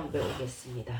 경배하겠습니다.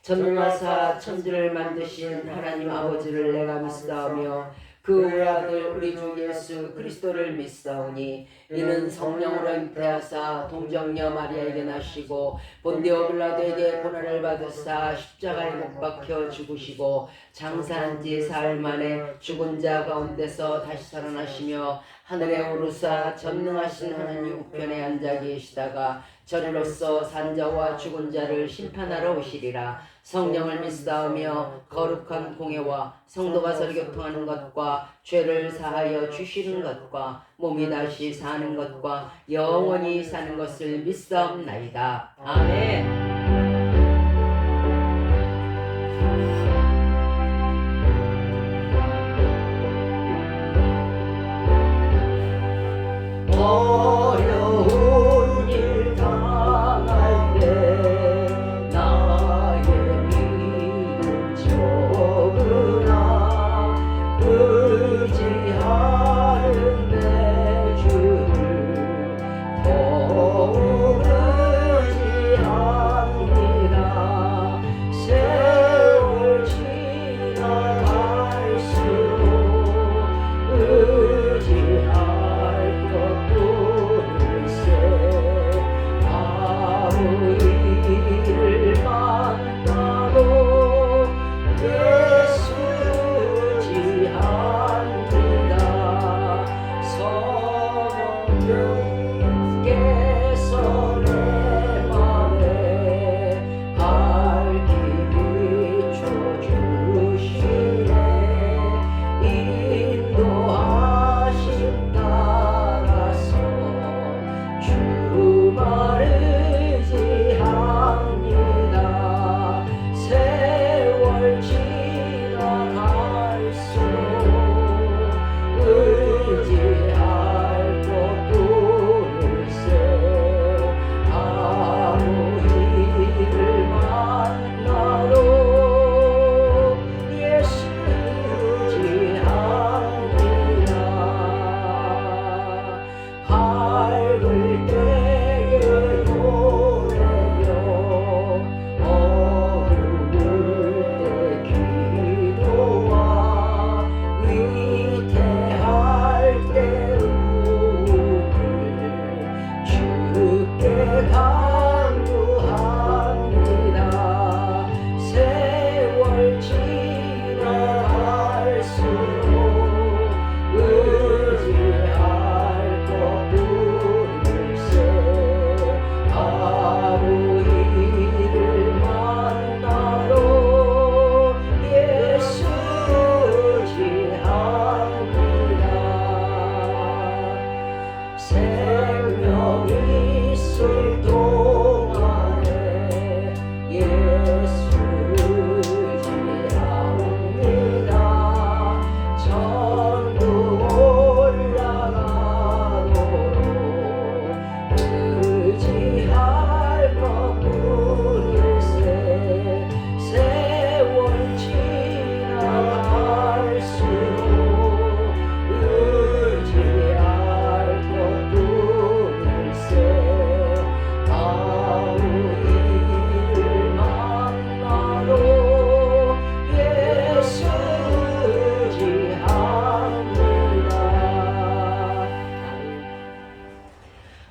전능하사 천지를 만드신 하나님 아버지를 내가 믿사오며 그 아들 우리 주 예수 그리스도를 믿사오니 이는 성령으로 잉태하사 동정녀 마리아에게 나시고 본디오 빌라도에게 고난을 받으사 십자가에 못 박혀 죽으시고 장사한 지 사흘 만에 죽은 자 가운데서 다시 살아나시며 하늘에 오르사 전능하신 하나님 우편에 앉아 계시다가 저리로서 산자와 죽은 자를 심판하러 오시리라. 성령을 믿사오며 거룩한 공예와 성도가 서로 교통하는 것과 죄를 사하여 주시는 것과 몸이 다시 사는 것과 영원히 사는 것을 믿사옵나이다. 아멘. 어려운 일 당할 때 나의 믿음 적으나 의지하는 내 주를 더욱 의지합니다. 세월 지나갈수록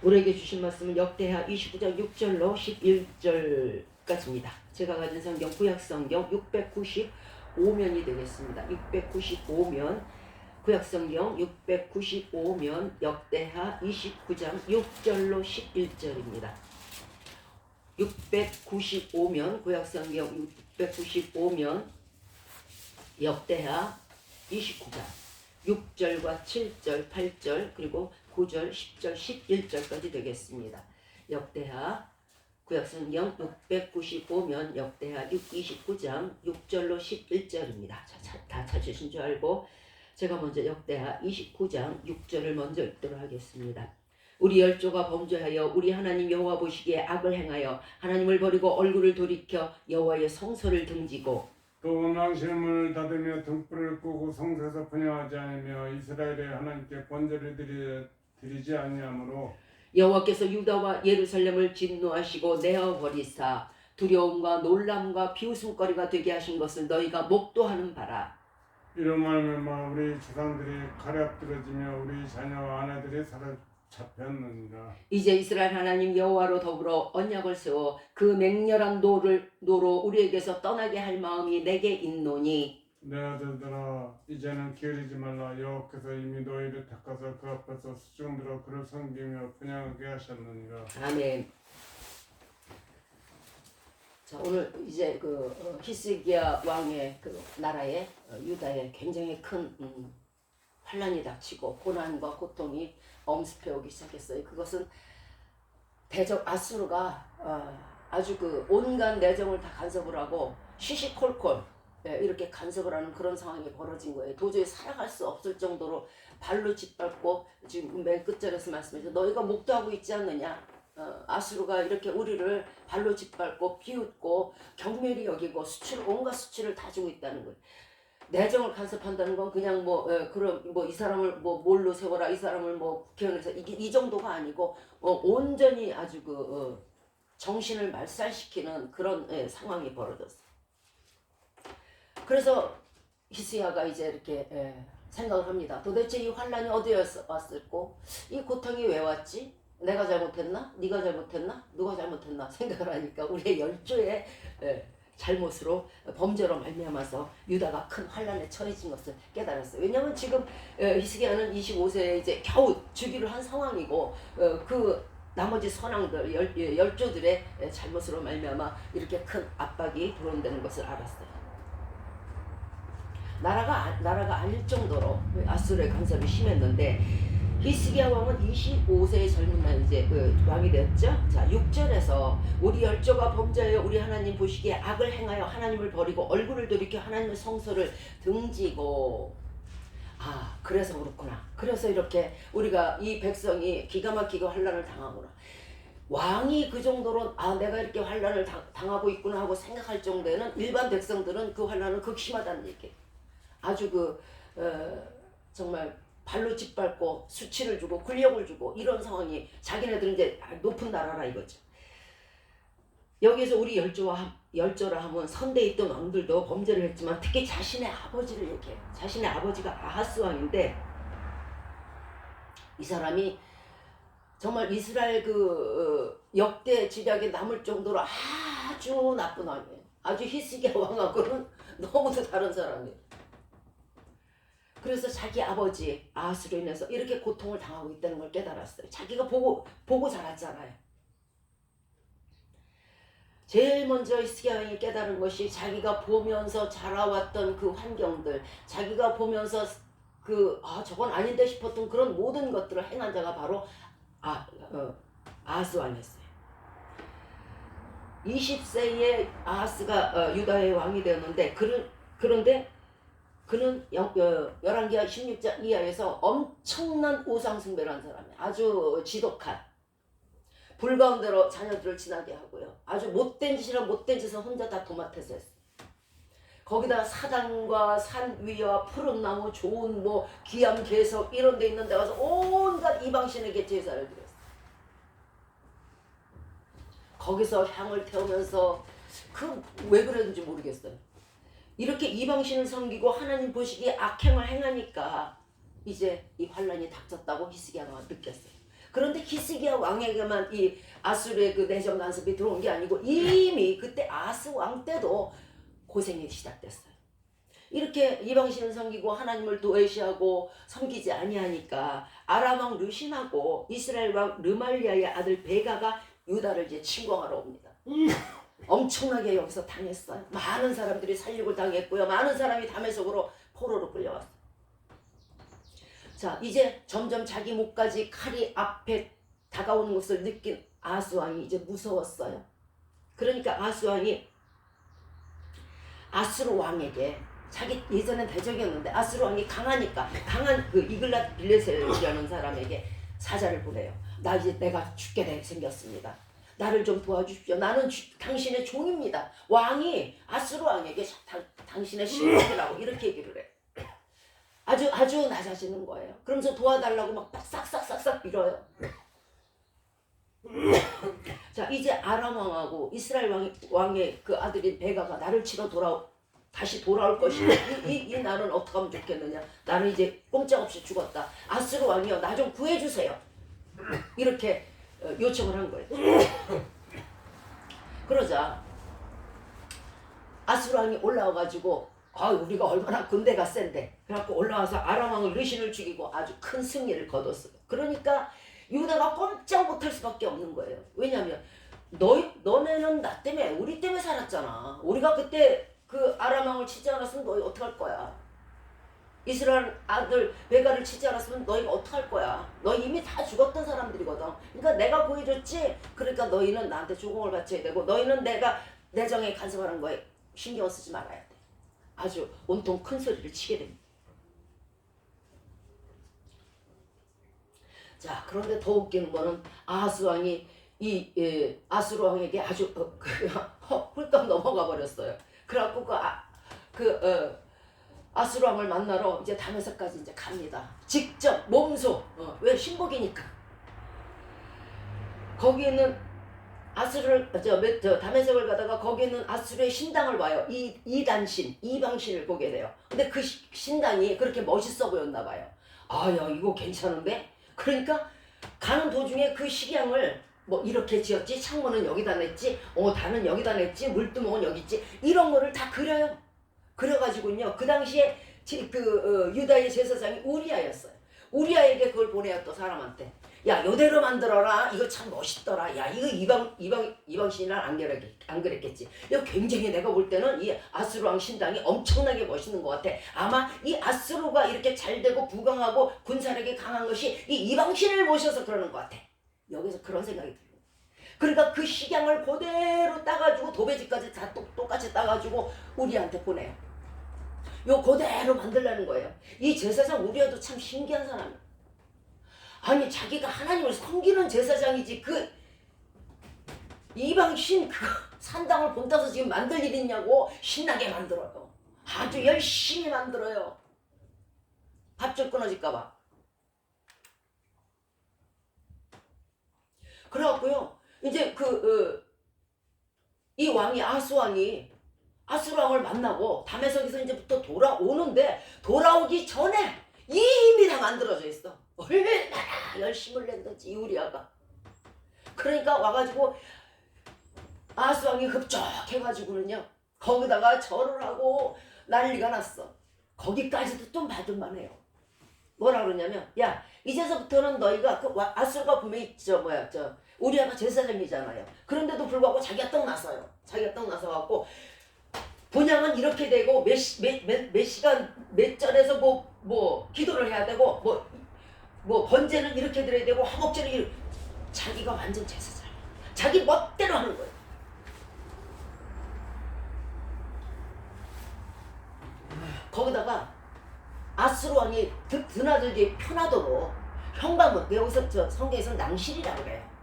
우리에게 주신 말씀은 역대하 29장 6절로 11절까지입니다. 제가 가진 성경 구약성경 695면이 되겠습니다. 695면 구약성경 695면 역대하 29장 6절로 11절입니다. 695면 구약성경 695면 역대하 29장 6절과 7절, 8절 그리고 9절, 10절, 11절까지 되겠습니다. 역대하 구약성경 695면 역대하 29장 6절로 11절입니다. 다 찾으신 줄 알고 제가 먼저 역대하 29장 6절을 먼저 읽도록 하겠습니다. 우리 열조가 범죄하여 우리 하나님 여호와 보시기에 악을 행하여 하나님을 버리고 얼굴을 돌이켜 여호와의 성소를 등지고 또 낭심을 닫으며 등불을 끄고 성소에서 분양하지 않으며 이스라엘의 하나님께 번제를 드리지 아니하므로 여호와께서 유다와 예루살렘을 진노하시고 내어 버리사 두려움과 놀람과 비웃음거리가 되게 하신 것을 너희가 목도하는 바라. 이런 말면 우리 조상들이 가엾들어지며 우리 자녀와 아내들이 사로잡혔느니라. 이제 이스라엘 하나님 여호와로 더불어 언약을 세워 그 맹렬한 노로 우리에게서 떠나게 할 마음이 내게 있노니 내 아들들아 이제는 게으르지 말라. 여호와께서 이미 너희를 닦아서 그 앞에서 수중들어 그를 섬기며 분양하게 하셨느니라. 아멘. 자, 오늘 이제 그 히스기야 왕의 그 나라에 유다에 굉장히 큰 환란이 닥치고 고난과 고통이 엄습해오기 시작했어요. 그것은 대적 아수르가 아주 그 온갖 내정을 다 간섭을 하고 시시콜콜 이렇게 간섭을 하는 그런 상황이 벌어진 거예요. 도저히 살아갈 수 없을 정도로 발로 짓밟고 지금 맨 끝절에서 말씀해서 너희가 목도하고 있지 않느냐. 아수르가 이렇게 우리를 발로 짓밟고 비웃고 경멸히 여기고 온갖 수치를 다 주고 있다는 거예요. 내정을 간섭한다는 건 그냥 그럼 이 사람을 뭘로 세워라, 이 사람을 국회의원에서 이 정도가 아니고 온전히 아주 정신을 말살시키는 그런 상황이 벌어졌어요. 그래서 히스기야가 이제 이렇게 생각을 합니다. 도대체 이 환란이 어디에서 왔을꼬? 이 고통이 왜 왔지? 내가 잘못했나? 네가 잘못했나? 누가 잘못했나? 생각을 하니까 우리의 열조의 잘못으로 범죄로 말미암아서 유다가 큰 환란에 처해진 것을 깨달았어요. 왜냐하면 지금 히스기야는 25세에 이제 겨우 즉위를 한 상황이고 그 나머지 선왕들 열조들의 잘못으로 말미암아 이렇게 큰 압박이 들어온다는 것을 알았어요. 나라가 아닐 정도로 아수르의 간섭이 심했는데 히스기야 왕은 25세의 젊은 나이 이제 왕이 되었죠. 자, 6절에서 우리 열조가 범죄하여 우리 하나님 보시기에 악을 행하여 하나님을 버리고 얼굴을 돌이켜 하나님의 성소를 등지고 그래서 그렇구나. 그래서 이렇게 우리가 이 백성이 기가 막히게 환란을 당하구나. 왕이 그 정도로 내가 이렇게 환란을 당하고 있구나 하고 생각할 정도에는 일반 백성들은 그 환란은 극심하다는 얘기예요. 아주 정말 발로 짓밟고 수치를 주고 권력을 주고 이런 상황이 자기네들은 이제 높은 나라라 이거죠. 여기서 우리 열조라 하면 선대에 있던 왕들도 범죄를 했지만 특히 자신의 아버지를 얘기해요. 자신의 아버지가 아하스 왕인데 이 사람이 정말 이스라엘 역대 지략에 남을 정도로 아주 나쁜 왕이에요. 아주 히스기야 왕하고는 너무도 다른 사람이에요. 그래서 자기 아버지 아하스로 인해서 이렇게 고통을 당하고 있다는 걸 깨달았어요. 자기가 보고 자랐잖아요. 제일 먼저 히스기야 왕이 깨달은 것이 자기가 보면서 자라왔던 그 환경들, 자기가 보면서 저건 아닌데 싶었던 그런 모든 것들을 행한 자가 바로 아하스 왕이었어요. 20세에 아하스가 유다의 왕이 되었는데 그런데 그는 열왕기하 16장 이하에서 엄청난 우상 숭배를 한 사람이에요. 아주 지독한 불 가운데로 자녀들을 지나게 하고요. 아주 못된 짓을 혼자 다 도맡아서 했어요. 거기다 사단과 산 위와 푸른 나무 좋은 귀암 개석 이런 데 있는 데 가서 온갖 이방신에게 제사를 드렸어요. 거기서 향을 태우면서 왜 그랬는지 모르겠어요. 이렇게 이방신을 섬기고 하나님 보시기에 악행을 행하니까 이제 이 환란이 닥쳤다고 히스기야가 느꼈어요. 그런데 히스기야 왕에게만 이 아수르의 그 내정 간섭이 들어온 게 아니고 이미 그때 아하스 왕 때도 고생이 시작됐어요. 이렇게 이방신을 섬기고 하나님을 도외시하고 섬기지 아니하니까 아람 왕 르신하고 이스라엘 왕 르말리아의 아들 베가가 유다를 이제 침공하러 옵니다. 엄청나게 여기서 당했어요. 많은 사람들이 살육을 당했고요. 많은 사람이 다메섹으로 포로로 끌려왔어요. 자, 이제 점점 자기 목까지 칼이 앞에 다가오는 것을 느낀 아하스 왕이 이제 무서웠어요. 그러니까 아하스 왕이 아수르 왕에게 자기 예전엔 대적이었는데 아수르 왕이 강한 이글랏 빌레셀이라는 사람에게 사자를 보내요. 내가 죽게 생겼습니다. 나를 좀 도와주십시오. 나는 당신의 종입니다. 왕이 아수르 왕에게 당신의 신복이라고 이렇게 얘기를 해. 아주 낮아지는 거예요. 그러면서 도와달라고 막 싹싹싹싹 빌어요. 자, 이제 아람 왕하고 이스라엘 왕의 그 아들인 베가가 나를 치러 다시 돌아올 것이니 이 날은 어떻게 하면 좋겠느냐. 나는 이제 꼼짝없이 죽었다. 아스루 왕이여 나 좀 구해주세요. 이렇게 요청을 한 거예요. 그러자 아스루 왕이 올라와가지고 우리가 얼마나 군대가 센데 그래갖고 올라와서 아람 왕을 르신을 죽이고 아주 큰 승리를 거뒀어요. 그러니까 유다가 꼼짝 못할 수밖에 없는 거예요. 왜냐하면 너네는 나 때문에 우리 때문에 살았잖아. 우리가 그때 그 아람 왕을 치지 않았으면 너희 어떡할 거야. 이스라엘 아들 베가를 치지 않았으면 너희가 어떡할 거야. 너희 이미 다 죽었던 사람들이거든. 그러니까 내가 구해줬지. 그러니까 너희는 나한테 조공을 바쳐야 되고 너희는 내가 내정에 간섭하는 거에 신경 쓰지 말아야 돼. 아주 온통 큰 소리를 치게 됩니다. 자, 그런데 더 웃기는 거는 아하스 왕이 아스루 왕에게 아주 훌떡 넘어가 버렸어요. 그래갖고 아스루 왕을 만나러 이제 다메섹까지 이제 갑니다. 직접 몸소 왜 신복이니까. 거기 있는 다메섹을 가다가 거기 있는 아스루의 신당을 봐요. 이단신, 이방신을 보게 돼요. 근데 그 신당이 그렇게 멋있어 보였나 봐요. 야 이거 괜찮은데? 그러니까 가는 도중에 그 식양을 뭐 이렇게 지었지, 창문은 여기다 냈지, 단은 여기다 냈지, 물두멍은 여기 있지, 이런 거를 다 그려요. 그래가지고요 그 당시에 유다의 제사장이 우리아였어요. 우리아에게 그걸 보내요. 또 사람한테 야 요대로 만들어라. 이거 참 멋있더라. 야 이거 이방신이란 안 그랬겠지. 이거 굉장히 내가 볼 때는 이 아스루 왕 신당이 엄청나게 멋있는 것 같아. 아마 이 아스루가 이렇게 잘 되고 부강하고 군사력이 강한 것이 이 이방신을 모셔서 그러는 것 같아. 여기서 그런 생각이 들어요. 그러니까 그 식양을 그대로 따가지고 도배지까지 다 똑같이 따가지고 우리한테 보내요. 요 그대로 만들라는 거예요. 이 제사장 우리아도 참 신기한 사람이에요. 아니 자기가 하나님을 섬기는 제사장이지 그 이방신 그 산당을 본따서 지금 만들 일 있냐고. 신나게 만들어요. 아주 열심히 만들어요. 밥줄 끊어질까봐. 그래갖고요 이제 이 왕이 아하스 왕이 아스루 왕을 만나고 다메섹에서 이제부터 돌아오는데 돌아오기 전에 이미 다 만들어져 있어. 얼마나 열심을 냈는지 우리아가. 그러니까 와가지고 아하스 왕이 흡족해가지고는요 거기다가 절을 하고 난리가 났어. 거기까지도 좀 받을만 해요. 뭐라 그러냐면 야 이제서부터는 너희가 아스루가 분명히 우리아가 제사장이잖아요. 그런데도 불구하고 자기가 떡 나서요. 자기가 떡 나서갖고 분양은 이렇게 되고 몇 시간 몇 절에서 뭐 기도를 해야 되고 뭐 번제는 이렇게 드려야 되고 화목제는 이렇게. 자기가 완전 제사장. 자기 멋대로 하는 거예요. 거기다가 아스루 왕이 드나들기 편하도록 현관문, 여기서 성경에서 낭실이라고 그래요.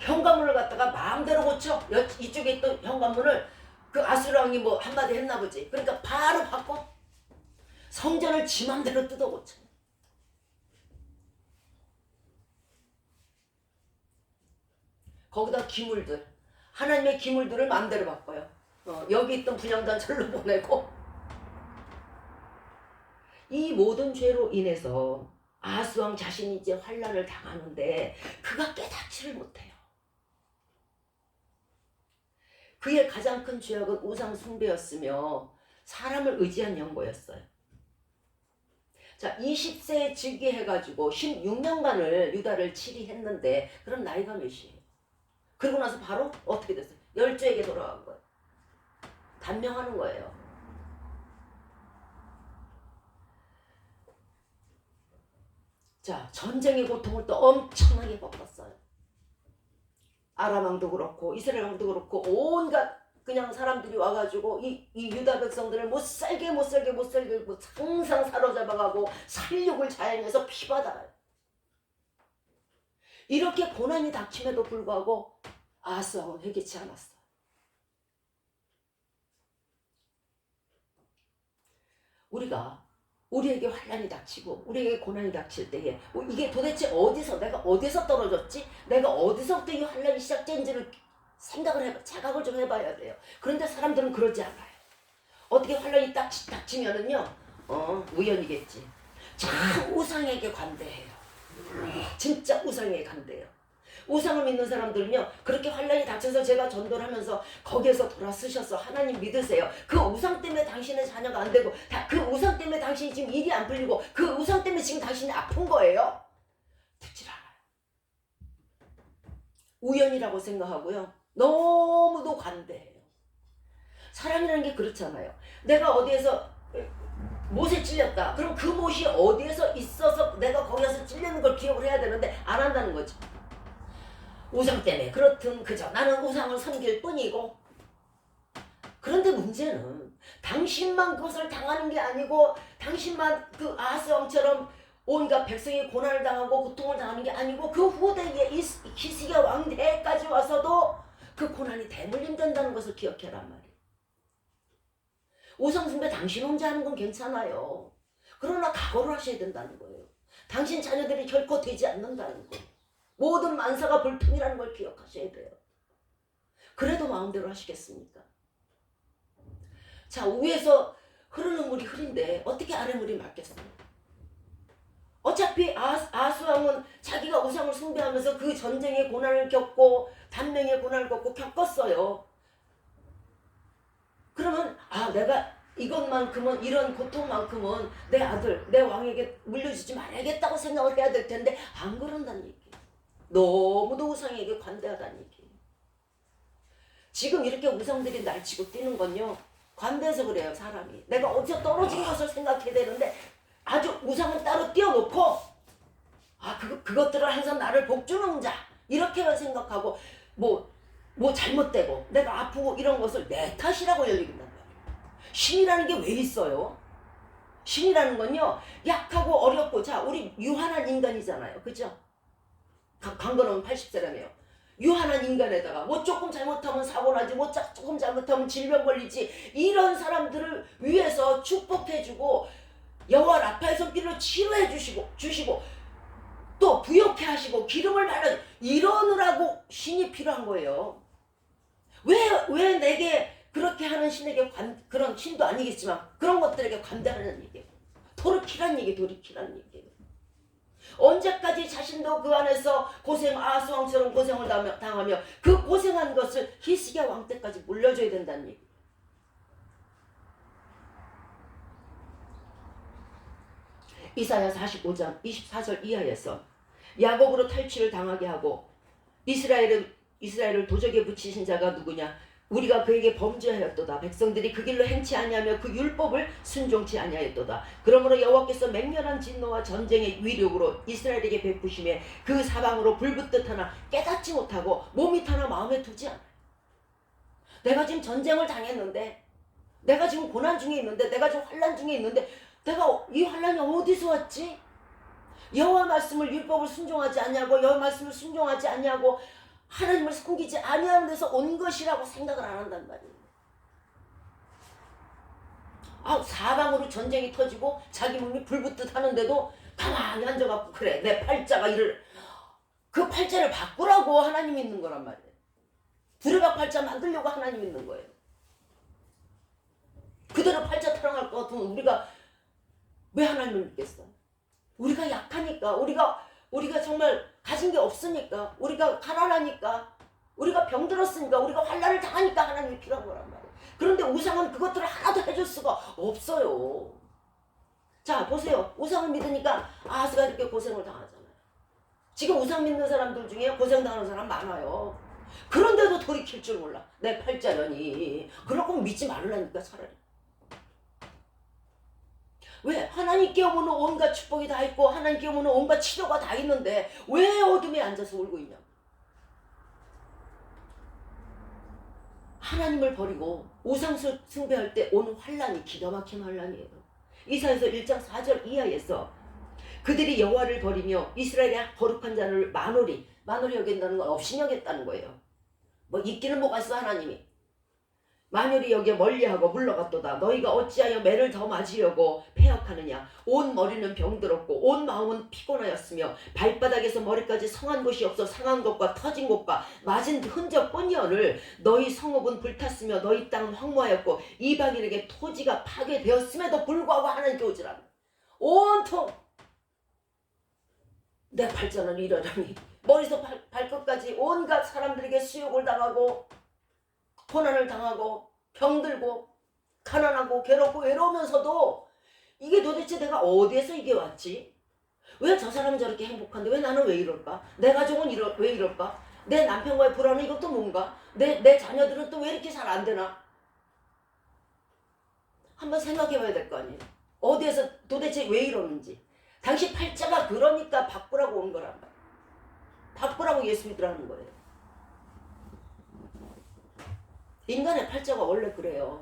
현관문을 갖다가 마음대로 고쳐. 이쪽에 있던 현관문을 그 아스루 왕이 뭐 한마디 했나 보지. 그러니까 바로 바꿔. 성전을 지 맘대로 뜯어 고쳐. 거기다 기물들, 하나님의 기물들을 마음대로 바꿔요. 여기 있던 분향단 절로 보내고. 이 모든 죄로 인해서 아하스 왕 자신이 이제 환난을 당하는데 그가 깨닫지를 못해요. 그의 가장 큰 죄악은 우상 숭배였으며 사람을 의지한 연고였어요. 자, 20세에 즉위해가지고 16년간을 유다를 치리했는데 그럼 나이가 몇이에요? 그러고 나서 바로 어떻게 됐어요? 열조에게 돌아간 거예요. 단명하는 거예요. 자, 전쟁의 고통을 또 엄청나게 겪었어요. 아람 왕도 그렇고 이스라엘 왕도 그렇고 온갖 그냥 사람들이 와가지고 이 유다 백성들을 못살게 항상 사로잡아가고 살육을 자행해서 피받아요. 이렇게 고난이 닥침에도 불구하고 아하스 왕은 회개치 않았어. 우리에게 환난이 닥치고 우리에게 고난이 닥칠 때에 이게 도대체 내가 어디서 떨어졌지? 내가 어디서부터 이 환난이 시작된지를 자각을 좀 해봐야 돼요. 그런데 사람들은 그러지 않아요. 어떻게 환란이 딱 닥치면은요, 우연이겠지. 참 우상에게 관대해요. 진짜 우상에게 관대해요. 우상을 믿는 사람들은요, 그렇게 환란이 닥쳐서 제가 전도를 하면서 거기에서 돌아서셔서 하나님 믿으세요. 그 우상 때문에 당신의 자녀가 안 되고, 그 우상 때문에 당신이 지금 일이 안 풀리고, 그 우상 때문에 지금 당신이 아픈 거예요. 듣질 않아요. 우연이라고 생각하고요, 너무도 관대해요. 사람이라는 게 그렇잖아요. 내가 어디에서 못에 찔렸다. 그럼 그 못이 어디에서 있어서 내가 거기에서 찔리는 걸 기억을 해야 되는데 안 한다는 거죠. 우상 때문에 그렇든 그저 나는 우상을 섬길 뿐이고. 그런데 문제는 당신만 그것을 당하는 게 아니고 당신만 그 아하스 왕처럼 온갖 백성이 고난을 당하고 고통을 당하는 게 아니고 그 후대에 히스기야 왕대까지 와서도 그 고난이 대물림된다는 것을 기억해란 말이에요. 우상숭배 당신 혼자 하는 건 괜찮아요. 그러나 각오를 하셔야 된다는 거예요. 당신 자녀들이 결코 되지 않는다는 거예요. 모든 만사가 불통이라는 걸 기억하셔야 돼요. 그래도 마음대로 하시겠습니까? 자, 위에서 흐르는 물이 흐린데 어떻게 아래 물이 맑겠어요? 어차피 아하스왕은 자기가 우상을 숭배하면서 그 전쟁의 고난을 겪고 단명의 고난을 겪었어요. 그러면 내가 이것만큼은, 이런 고통만큼은 내 아들, 내 왕에게 물려주지 말아야겠다고 생각을 해야 될 텐데 안 그런다는 얘기예요. 너무도 우상에게 관대하다는 얘기예요. 지금 이렇게 우상들이 날치고 뛰는 건요, 관대해서 그래요. 사람이 내가 어디서 떨어진 것을 생각해야 되는데 아주 우상은 따로 띄워놓고 그것들은 항상 나를 복주는 자 이렇게만 생각하고 뭐 잘못되고 내가 아프고 이런 것을 내 탓이라고 여긴단 말이에요. 신이라는 게 왜 있어요? 신이라는 건요, 약하고 어렵고, 자, 우리 유한한 인간이잖아요. 그죠? 강건은 80세라며요. 유한한 인간에다가 조금 잘못하면 사고 나지, 조금 잘못하면 질병 걸리지, 이런 사람들을 위해서 축복해주고 여호와 라파의 손길로 치료해 주시고 또 부욕해 하시고 기름을 발라 이러느라고 신이 필요한 거예요. 왜 내게 그렇게 하는 신에게 그런 신도 아니겠지만 그런 것들에게 관대하는 얘기예요. 돌이키란 얘기예요. 언제까지 자신도 그 안에서 아하스왕처럼 고생을 당하며 그 고생한 것을 히스기야 왕 때까지 물려줘야 된다는 얘기예요. 이사야 45장 24절 이하에서 야곱으로 탈취를 당하게 하고 이스라엘을 도적에 붙이신 자가 누구냐? 우리가 그에게 범죄하였도다. 백성들이 그 길로 행치 아니하며 그 율법을 순종치 아니하였도다. 그러므로 여호와께서 맹렬한 진노와 전쟁의 위력으로 이스라엘에게 베푸심에 그 사방으로 불붙듯 하나 깨닫지 못하고 몸이 타나 마음에 두지 않아요. 내가 지금 전쟁을 당했는데, 내가 지금 고난 중에 있는데, 내가 지금 환난 중에 있는데, 내가 이 환난이 어디서 왔지? 여호와 말씀을, 율법을 순종하지 아니하고 여호와 말씀을 순종하지 아니하고 하나님을 섬기지 아니하는 데서 온 것이라고 생각을 안 한단 말이에요. 사방으로 전쟁이 터지고 자기 몸이 불붙듯 하는데도 가만히 앉아갖고 그래, 내 팔자가 그 팔자를 바꾸라고 하나님이 있는 거란 말이에요. 두레박 팔자 만들려고 하나님 있는 거예요. 그대로 팔자 타령할 것 같으면 우리가 왜 하나님을 믿겠어? 우리가 약하니까, 우리가 정말 가진 게 없으니까, 우리가 가난하니까, 우리가 병들었으니까, 우리가 환난을 당하니까 하나님이 필요한 거란 말이에요. 그런데 우상은 그것들을 하나도 해줄 수가 없어요. 자, 보세요. 우상을 믿으니까 아하스가 이렇게 고생을 당하잖아요. 지금 우상 믿는 사람들 중에 고생당하는 사람 많아요. 그런데도 돌이킬 줄 몰라. 내 팔자려니. 그럴 거면 믿지 말라니까 차라리. 왜? 하나님께 오면 온갖 축복이 다 있고 하나님께 오면 온갖 치료가 다 있는데 왜 어둠에 앉아서 울고 있냐? 하나님을 버리고 우상 숭배할 때 오는 환난이 기가 막힌 환난이에요. 이사야서 1장 4절 이하에서 그들이 여호와를 버리며 이스라엘의 거룩한 자를 만홀히 여긴다는 건 없이 여겼다는 거예요. 있기는 뭐가 있어 하나님이. 만열이 여기에 멀리하고 물러갔도다. 너희가 어찌하여 매를 더 맞으려고 패역하느냐. 온 머리는 병들었고 온 마음은 피곤하였으며 발바닥에서 머리까지 성한 곳이 없어 상한 곳과 터진 곳과 맞은 흔적뿐이여를 너희 성읍은 불탔으며 너희 땅은 황무하였고 이방인에게 토지가 파괴되었음에도 불구하고 하나님께 오지라. 온통 내 발전을 이러려니 머리에서 발끝까지 온갖 사람들에게 수욕을 당하고 고난을 당하고 병들고 가난하고 괴롭고 외로우면서도 이게 도대체 내가 어디에서 이게 왔지? 왜 저 사람은 저렇게 행복한데 왜 나는 왜 이럴까? 내 가족은 왜 이럴까? 내 남편과의 불안은 이것도 뭔가? 내 자녀들은 또 왜 이렇게 잘 안 되나? 한번 생각해 봐야 될 거 아니에요. 어디에서 도대체 왜 이러는지. 당시 팔자가 그러니까 바꾸라고 온 거란 말이에요. 바꾸라고 예수 믿으라는 거예요. 인간의 팔자가 원래 그래요.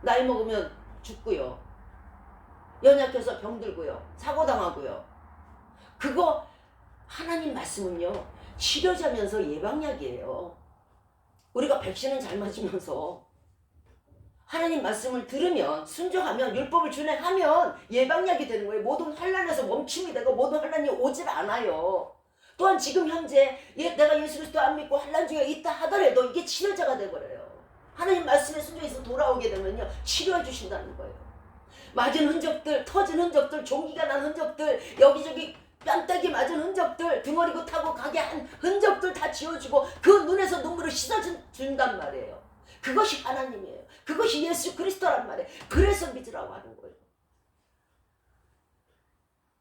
나이 먹으면 죽고요. 연약해서 병들고요. 사고당하고요. 그거 하나님 말씀은요. 치료자면서 예방약이에요. 우리가 백신은 잘 맞으면서 하나님 말씀을 들으면 순종하면 율법을 준행하면 예방약이 되는 거예요. 모든 환난에서 멈춤이 되고 모든 환난이 오질 않아요. 또한 지금 현재 내가 예수 그리스도 안 믿고 환난 중에 있다 하더라도 이게 치료자가 돼버려요. 하나님 말씀에 순종해서 돌아오게 되면요 치료해 주신다는 거예요. 맞은 흔적들, 터진 흔적들, 종기가 난 흔적들, 여기저기 뺨때기 맞은 흔적들, 등어리고 타고 가게 한 흔적들 다 지워주고 그 눈에서 눈물을 씻어준단 말이에요. 그것이 하나님이에요. 그것이 예수 그리스도란 말이에요. 그래서 믿으라고 하는 거예요.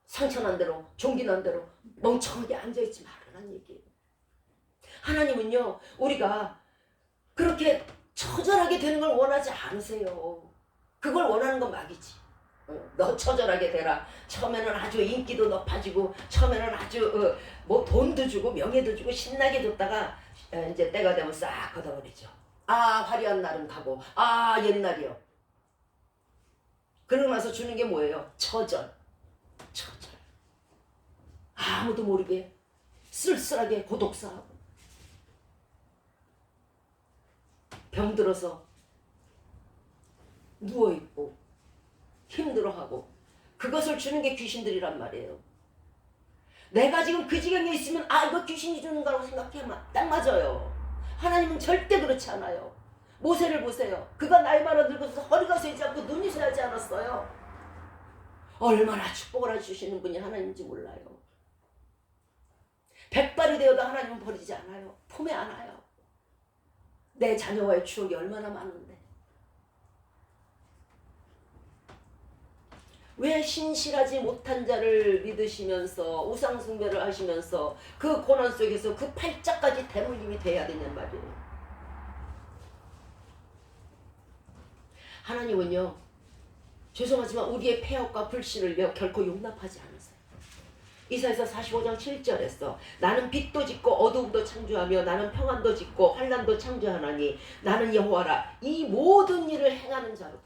상처난 대로, 종기난 대로 멍청하게 앉아있지 말라는 얘기예요. 하나님은요 우리가 그렇게 처절하게 되는 걸 원하지 않으세요. 그걸 원하는 건 막이지. 너 처절하게 되라. 처음에는 아주 인기도 높아지고 처음에는 아주 뭐 돈도 주고 명예도 주고 신나게 줬다가 이제 때가 되면 싹 걷어버리죠. 아 화려한 날은 가고 아 옛날이요. 그러고 나서 주는 게 뭐예요? 처절. 아무도 모르게 쓸쓸하게 고독사하고 병들어서 누워있고 힘들어하고 그것을 주는 게 귀신들이란 말이에요. 내가 지금 그 지경에 있으면 아 이거 귀신이 주는 거라고 생각하면 딱 맞아요. 하나님은 절대 그렇지 않아요. 모세를 보세요. 그가 나이 많아 늙어서 허리가 쇠지 않고 눈이 쇠하지 않았어요. 얼마나 축복을 해주시는 분이 하나님인지 몰라요. 백발이 되어도 하나님은 버리지 않아요. 품에 안아요. 내 자녀와의 추억이 얼마나 많은데 왜 신실하지 못한 자를 믿으시면서 우상숭배를 하시면서 그 고난 속에서 그 팔자까지 대물림이 돼야 되냔 말이에요. 하나님은요 죄송하지만 우리의 폐역과 불신을 결코 용납하지 않으세요. 이사야서 45장 7절에서 나는 빛도 짓고 어두움도 창조하며 나는 평안도 짓고 환난도 창조하나니 나는 여호와라. 이 모든 일을 행하는 자로.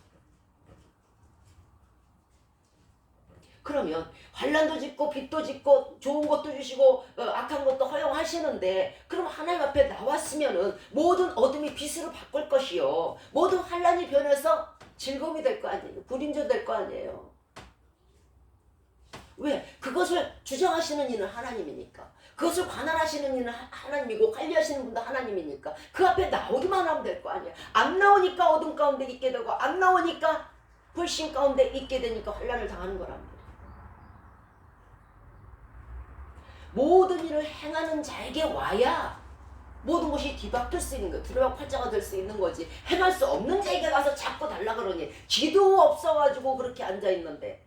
그러면 환난도 짓고 빛도 짓고 좋은 것도 주시고 악한 것도 허용하시는데 그럼 하나님 앞에 나왔으면은 모든 어둠이 빛으로 바꿀 것이요 모든 환난이 변해서 즐거움이 될 거 아니에요. 불임조 될 거 아니에요. 왜? 그것을 주장하시는 이는 하나님이니까. 그것을 관할하시는 이는 하나님이고 관리하시는 분도 하나님이니까 그 앞에 나오기만 하면 될 거 아니에요. 안 나오니까 어둠 가운데 있게 되고 안 나오니까 불신 가운데 있게 되니까 환난을 당하는 거란 말이에요. 모든 일을 행하는 자에게 와야 모든 것이 뒤바뀔 수 있는 거예요. 두루박 팔자가 될 수 있는 거지. 행할 수 없는 자에게 가서 자꾸 달라 그러니 지도 없어가지고 그렇게 앉아있는데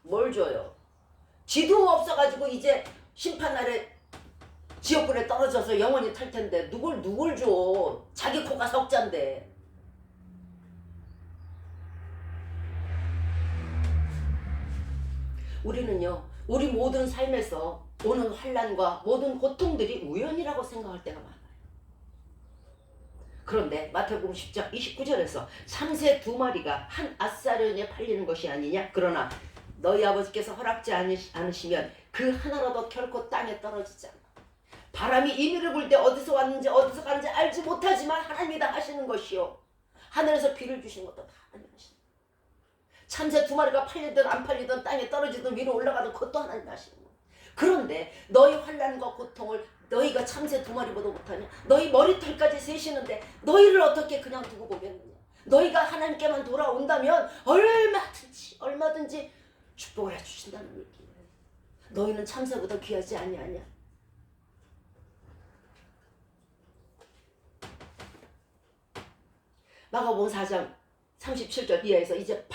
뭘 줘요? 지도 없어가지고 이제 심판날에 지옥불에 떨어져서 영원히 탈 텐데 누굴 줘? 자기 코가 석잔데. 우리는요 우리 모든 삶에서 오는 환난과 모든 고통들이 우연이라고 생각할 때가 많아요. 그런데 마태복음 10장 29절에서 참새 2마리가 한 아사르에 팔리는 것이 아니냐. 그러나 너희 아버지께서 허락지 않으시면 그 하나라도 결코 땅에 떨어지지 않아. 바람이 임의를 불 때 어디서 왔는지 어디서 가는지 알지 못하지만 하나님이 다 하시는 것이요. 하늘에서 비를 주시는 것도 다 하나님 하시는 거예요. 참새 2마리가 팔리든 안 팔리든 땅에 떨어지든 위로 올라가든 그것도 하나님 하시는 거예요. 그런데 너희 환난과 고통을 너희가 참새 2마리보다 못하냐? 너희 머리털까지 세시는데 너희를 어떻게 그냥 두고 보겠느냐? 너희가 하나님께만 돌아온다면 얼마든지 축복을 해주신다는 얘기예요. 너희는 참새보다 귀하지 아니하냐? 마가복음 4장 37절 이하에서 이제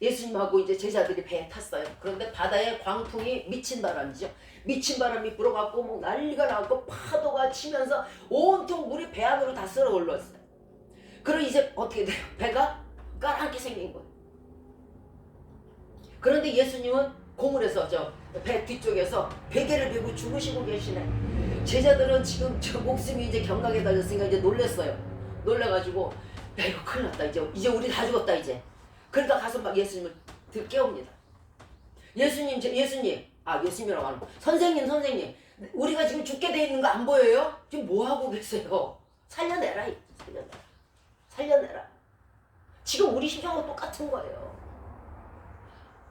예수님하고 이제 제자들이 배에 탔어요. 그런데 바다에 광풍이 미친 바람이죠. 미친 바람이 불어갖고 뭐 난리가 나고 파도가 치면서 온통 물이 배 안으로 다 쓸어 올랐어요. 그리고 이제 어떻게 돼요? 배가 까맣게 생긴 거예요. 그런데 예수님은 고물에서 저 배 뒤쪽에서 베개를 베고 주무시고 계시네. 제자들은 지금 저 목숨이 이제 경각에 달렸으니까 이제 놀랬어요. 놀래가지고 야 이거 큰일 났다. 이제 우리 다 죽었다 이제. 그러니까 가서 막 예수님을 깨웁니다. 예수님이라고 하는 거. 선생님 우리가 지금 죽게 돼 있는 거 안 보여요? 지금 뭐 하고 계세요? 살려내라. 지금 우리 심정은 똑같은 거예요.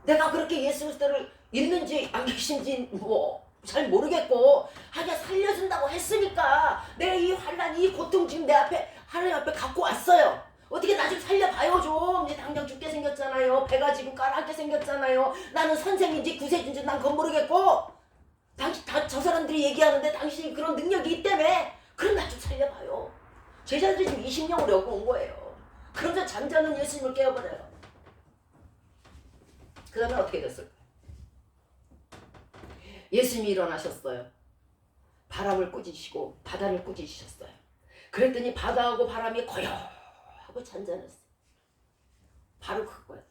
내가 그렇게 예수 그리스도를 있는지 안 계신지 뭐 잘 모르겠고 하여간 살려준다고 했으니까 내가 이 환난 이 고통 지금 내 앞에 하나님 앞에 갖고 왔어요. 어떻게 나 좀 살려봐요 좀. 이제 당장 죽게 생겼잖아요. 배가 지금 까맣게 생겼잖아요. 나는 선생인지 구세주인지 난 그건 모르겠고 저 사람들이 얘기하는데 당신이 그런 능력이 있다며. 그럼 나 좀 살려봐요. 제자들이 지금 20명을 여고 온 거예요. 그러면서 잠자는 예수님을 깨워버려요. 그 다음에 어떻게 됐을까요? 예수님이 일어나셨어요. 바람을 꾸짖으시고 바다를 꾸짖으셨어요. 그랬더니 바다하고 바람이 고요하고 잔잔했어요. 바로 그거예요.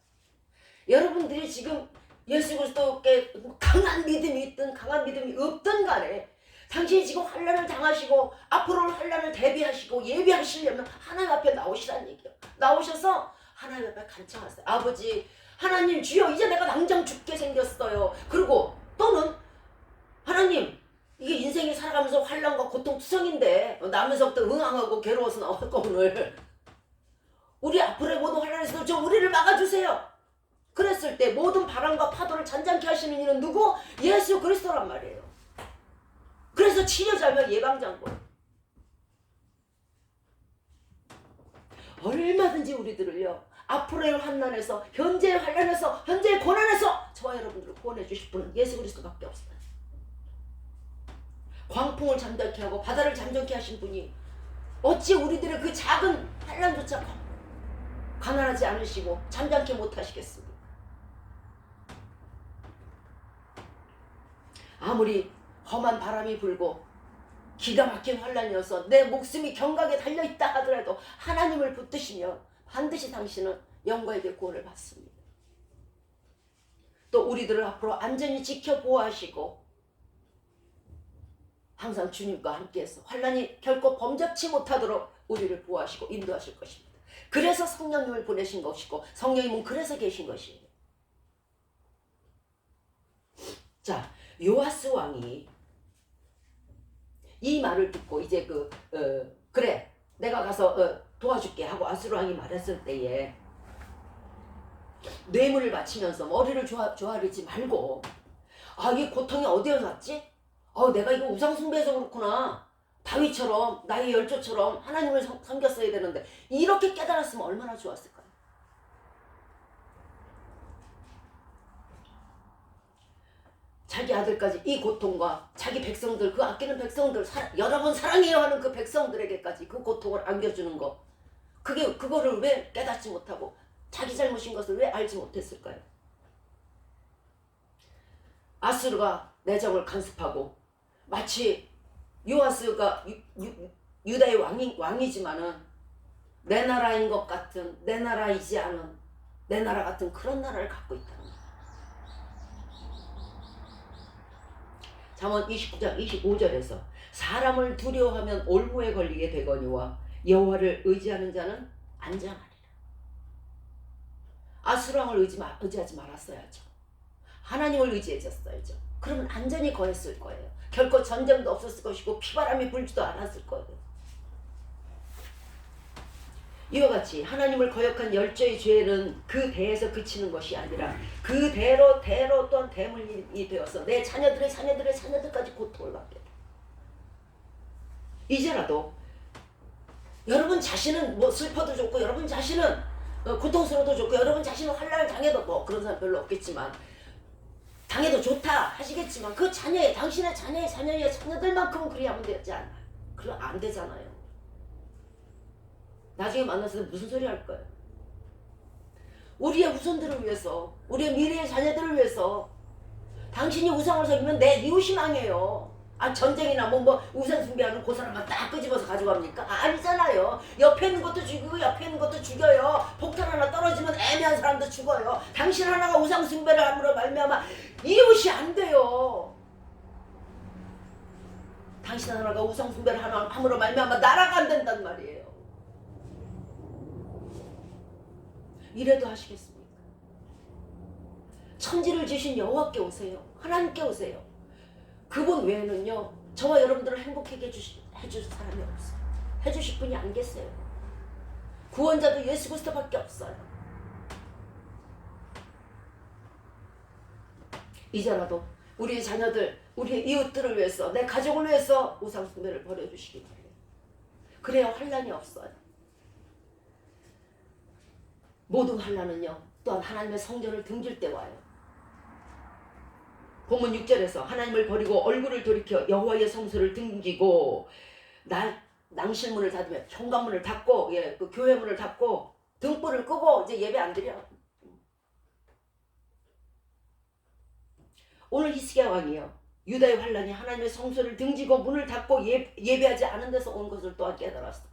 여러분들이 지금 예수 그리스도께 강한 믿음이 있든 강한 믿음이 없든 간에 당신이 지금 환난을 당하시고 앞으로 환난을 대비하시고 예비하시려면 하나님 앞에 나오시라는 얘기예요. 나오셔서 하나님 앞에 간청하세요. 아버지 하나님 주여 이제 내가 당장 죽게 생겼어요. 그리고 또는 하나님 이게 인생이 살아가면서 환난과 고통 투성인데 나면서부터 응앙하고 괴로워서 나올 거 오늘 우리 앞으로의 모든 환난에서 저 우리를 막아주세요. 그랬을 때 모든 바람과 파도를 잔잔케 하시는 이는 누구? 예수 그리스도란 말이에요. 그래서 치료자며 예방장군. 얼마든지 우리들을요 앞으로의 환난에서 현재의 환난에서 현재의 고난에서 저와 여러분들을 구원해 주실 분은 예수 그리스도밖에 없어요. 광풍을 잠잠케 하고 바다를 잠잠케 하신 분이 어찌 우리들의 그 작은 환난조차 가난하지 않으시고 잠잠케 못하시겠습니까? 아무리 험한 바람이 불고 기가 막힌 환난이어서 내 목숨이 경각에 달려있다 하더라도 하나님을 붙드시면 반드시 당신은 영광의 구원을 받습니다. 또 우리들을 앞으로 안전히 지켜 보호하시고 항상 주님과 함께해서 환난이 결코 범접치 못하도록 우리를 보호하시고 인도하실 것입니다. 그래서 성령님을 보내신 것이고 성령님은 그래서 계신 것이에요. 자, 요아스 왕이 이 말을 듣고 이제 그래 내가 가서 도와줄게 하고 아수르 왕이 말했을 때에 뇌물을 바치면서 머리를 조아리지 말고 이 고통이 어디에서 왔지? 내가 이거 우상숭배해서 그렇구나. 다윗처럼 나의 열조처럼 하나님을 섬겼어야 되는데 이렇게 깨달았으면 얼마나 좋았을까요? 자기 아들까지 이 고통과 자기 백성들 그 아끼는 백성들 여러분 사랑해요 하는 그 백성들에게까지 그 고통을 안겨주는 거 그거를 왜 깨닫지 못하고 자기 잘못인 것을 왜 알지 못했을까요? 아수르가 내정을 간섭하고 마치 요아스가 유다의 왕이지만은 내 나라인 것 같은 내 나라이지 않은 내 나라 같은 그런 나라를 갖고 있다는 거예요. 잠언 29장 25절에서 사람을 두려워하면 올무에 걸리게 되거니와 여호와를 의지하는 자는 안전하리라. 아수르 왕을 의지하지 말았어야죠. 하나님을 의지했었어야죠. 그러면 안전히 거했을 거예요. 결코 전쟁도 없었을 것이고 피바람이 불지도 않았을 거예요. 이와 같이 하나님을 거역한 열조의 죄는 그 대에서 그치는 것이 아니라 그 대로 또한 대물림이 되어서 내 자녀들의 자녀들까지 고통을 받게 돼. 이제라도 여러분 자신은 뭐 슬퍼도 좋고 여러분 자신은 고통스러워도 좋고 여러분 자신은 환난을 당해도 뭐 그런 사람 별로 없겠지만 당해도 좋다 하시겠지만 그 자녀의 당신의 자녀의 자녀들만큼은 그리 하면 되지 않아요. 그럼 안 되잖아요. 나중에 만나서 무슨 소리 할 거예요? 우리의 후손들을 위해서 우리의 미래의 자녀들을 위해서 당신이 우상을 섬기면 내 이웃이 망해요. 전쟁이나 뭐 우상 숭배하는 그 사람만 딱 끄집어서 가져갑니까? 아니잖아요. 옆에 있는 것도 죽이고 옆에 있는 것도 죽여요. 폭탄 하나 떨어지면 애매한 사람도 죽어요. 당신 하나가 우상 숭배를 함으로 말미암아 이웃이 안 돼요. 당신 하나가 우상 숭배를 함으로 말미암아 나라가 안 된단 말이에요. 이래도 하시겠습니까? 천지를 지신 여호와께 오세요. 하나님께 오세요. 그분 외에는요 저와 여러분들을 행복하게 해줄 사람이 없어요. 해주실 분이 안 계세요. 구원자도 예수 그리스도밖에 없어요. 이제라도 우리의 자녀들, 우리의 이웃들을 위해서, 내 가족을 위해서 우상 숭배를 버려주시기 바래요. 그래야 환난이 없어요. 모든 환난은요 또한 하나님의 성전을 등질 때 와요. 본문 6절에서 하나님을 버리고 얼굴을 돌이켜 여호와의 성소를 등지고 낭실문을 닫으며 현관문을 닫고 그 교회문을 닫고 등불을 끄고 이제 예배 안 드려. 오늘 히스기야 왕이요 유다의 환란이 하나님의 성소를 등지고 문을 닫고 예배하지 않은 데서 온 것을 또한 깨달았어요.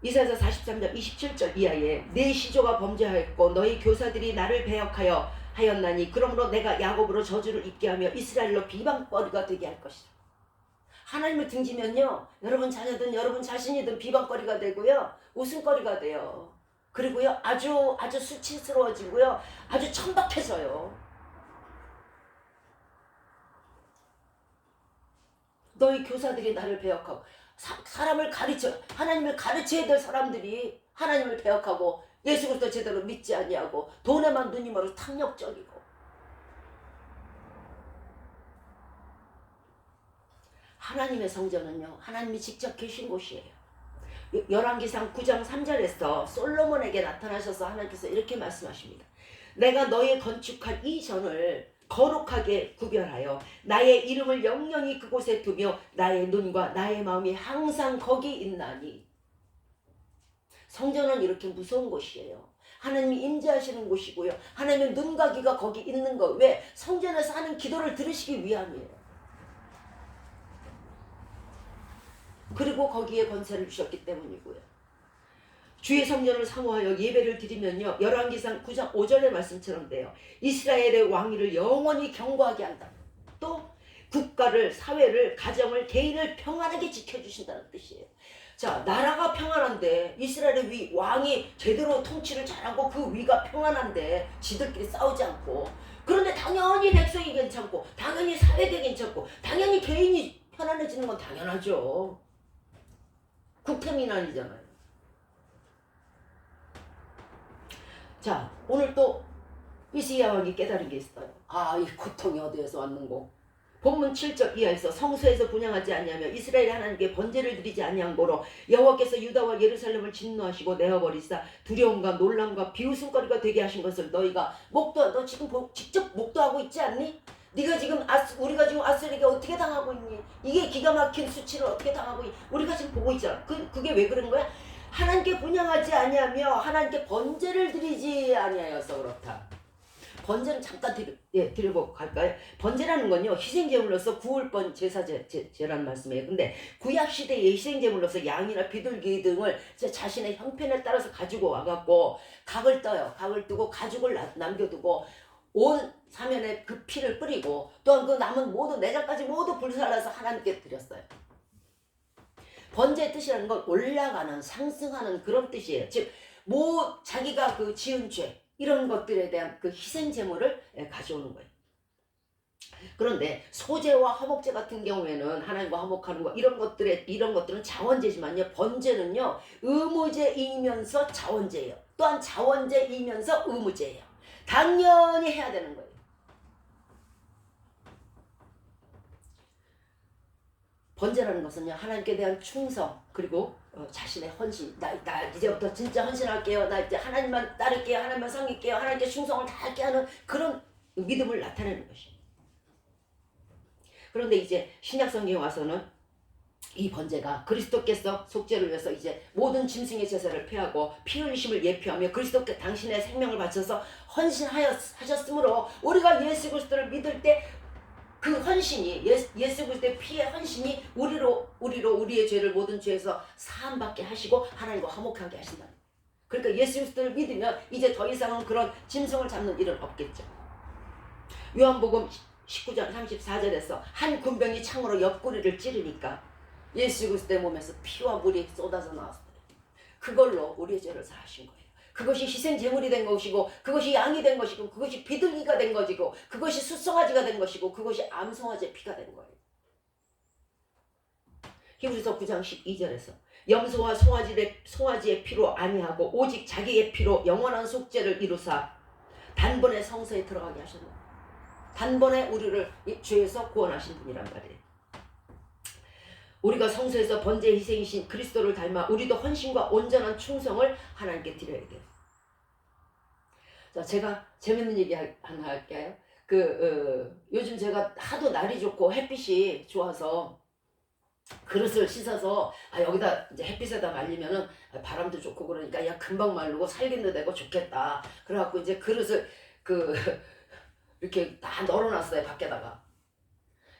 이사야서 43장 27절 이하에 내 시조가 범죄하였고 너희 교사들이 나를 배역하였나니 그러므로 내가 야곱으로 저주를 입게 하며 이스라엘로 비방거리가 되게 할 것이다. 하나님을 등지면요 여러분 자녀든 여러분 자신이든 비방거리가 되고요 웃음거리가 돼요. 그리고요 아주 수치스러워지고요 아주 천박해져요. 너희 교사들이 나를 배역하고 사람을 하나님을 가르쳐야 될 사람들이 하나님을 배역하고 예수 그리스도 제대로 믿지 아니하고 돈에만 눈이 멀어 탐욕적이고. 하나님의 성전은요 하나님이 직접 계신 곳이에요. 열왕기상 9장 3절에서 솔로몬에게 나타나셔서 하나님께서 이렇게 말씀하십니다. 내가 너의 건축한 이 전을 거룩하게 구별하여 나의 이름을 영영히 그곳에 두며 나의 눈과 나의 마음이 항상 거기 있나니. 성전은 이렇게 무서운 곳이에요. 하나님이 임재하시는 곳이고요. 하나님의 눈과 귀가 거기 있는 거. 왜? 성전에서 하는 기도를 들으시기 위함이에요. 그리고 거기에 권세를 주셨기 때문이고요. 주의 성전을 사모하여 예배를 드리면요 열왕기상 9장 5절의 말씀처럼 돼요. 이스라엘의 왕위를 영원히 경고하게 한다. 또 국가를, 사회를, 가정을, 개인을 평안하게 지켜주신다는 뜻이에요. 자, 나라가 평안한데 이스라엘의 왕이 제대로 통치를 잘하고 그 위가 평안한데 지들끼리 싸우지 않고, 그런데 당연히 백성이 괜찮고 당연히 사회가 괜찮고 당연히 개인이 편안해지는 건 당연하죠. 국태민안이잖아요. 자, 오늘 또 히스기야 왕이 깨달은 게 있어요. 이 고통이 어디에서 왔는고. 본문 7절 이하에서 성소에서 분향하지 아니하며 이스라엘 하나님께 번제를 드리지 아니한 고로 여호와께서 유다와 예루살렘을 진노하시고 내어버리사 두려움과 놀람과 비웃음거리가 되게 하신 것을 너희가 너 지금 직접 목도하고 있지 않니? 네가 지금 우리가 지금 아수르에게 어떻게 당하고 있니? 이게 기가 막힌 수치를 어떻게 당하고 있니? 우리가 지금 보고 있잖아. 그게 왜 그런 거야? 하나님께 분향하지 아니하며 하나님께 번제를 드리지 아니하여서 그렇다. 번제는 잠깐 드려보고 갈까요? 번제라는 건요 희생제물로서 구울번 제사제라는 말씀이에요. 근데 구약시대의 희생제물로서 양이나 비둘기 등을 자신의 형편에 따라서 가지고 와갖고 각을 떠요. 각을 뜨고 가죽을 남겨두고 온 사면에 그 피를 뿌리고 또한 그 남은 모두 내장까지 모두 불살라서 하나님께 드렸어요. 번제의 뜻이라는 건 올라가는, 상승하는 그런 뜻이에요. 즉 자기가 그 지은 죄 이런 것들에 대한 그 희생 제물을 가져오는 거예요. 그런데 소제와 화목제 같은 경우에는 하나님과 화목하는 거 이런 것들은 자원제지만요. 번제는요 의무제이면서 자원제예요. 또한 자원제이면서 의무제예요. 당연히 해야 되는 거예요. 번제라는 것은요 하나님께 대한 충성 그리고 자신의 헌신. 나 이제부터 진짜 헌신할게요. 나 이제 하나님만 따를게요. 하나님만 섬길게요. 하나님께 충성을 다할게 하는 그런 믿음을 나타내는 것이에요. 그런데 이제 신약 성경에 와서는 이 번제가 그리스도께서 속죄를 위해서 이제 모든 짐승의 제사를 폐하고 피 흘리심을 예표하며 그리스도께 당신의 생명을 바쳐서 헌신하셨으므로 우리가 예수 그리스도를 믿을 때 그 헌신이 예수 그리스도의 피의 헌신이 우리의 죄를 모든 죄에서 사함받게 하시고 하나님과 화목하게 하신다. 그러니까 예수 그리스도를 믿으면 이제 더 이상은 그런 짐승을 잡는 일은 없겠죠. 요한복음 19장 34절에서 한 군병이 창으로 옆구리를 찌르니까 예수 그리스도의 몸에서 피와 물이 쏟아져 나왔어요. 그걸로 우리의 죄를 사하신 거예요. 그것이 희생 제물이 된 것이고 그것이 양이 된 것이고 그것이 비둘기가 된 것이고 그것이 숫송아지가 된 것이고 그것이 암송아지의 피가 된 거예요. 히브리서 9장 12절에서 염소와 송아지의 피로 아니하고 오직 자기의 피로 영원한 속죄를 이루사 단번에 성소에 들어가게 하셨노라. 단번에 우리를 죄에서 구원하신 분이란 말이에요. 우리가 성소에서 번제 희생이신 그리스도를 닮아 우리도 헌신과 온전한 충성을 하나님께 드려야 돼요. 자, 제가 재밌는 얘기 하나 할게요. 요즘 제가 하도 날이 좋고 햇빛이 좋아서 그릇을 씻어서 여기다 이제 햇빛에다 말리면은 바람도 좋고 그러니까 야 금방 마르고 살균도 되고 좋겠다. 그래갖고 이제 그릇을 이렇게 다 널어놨어요 밖에다가.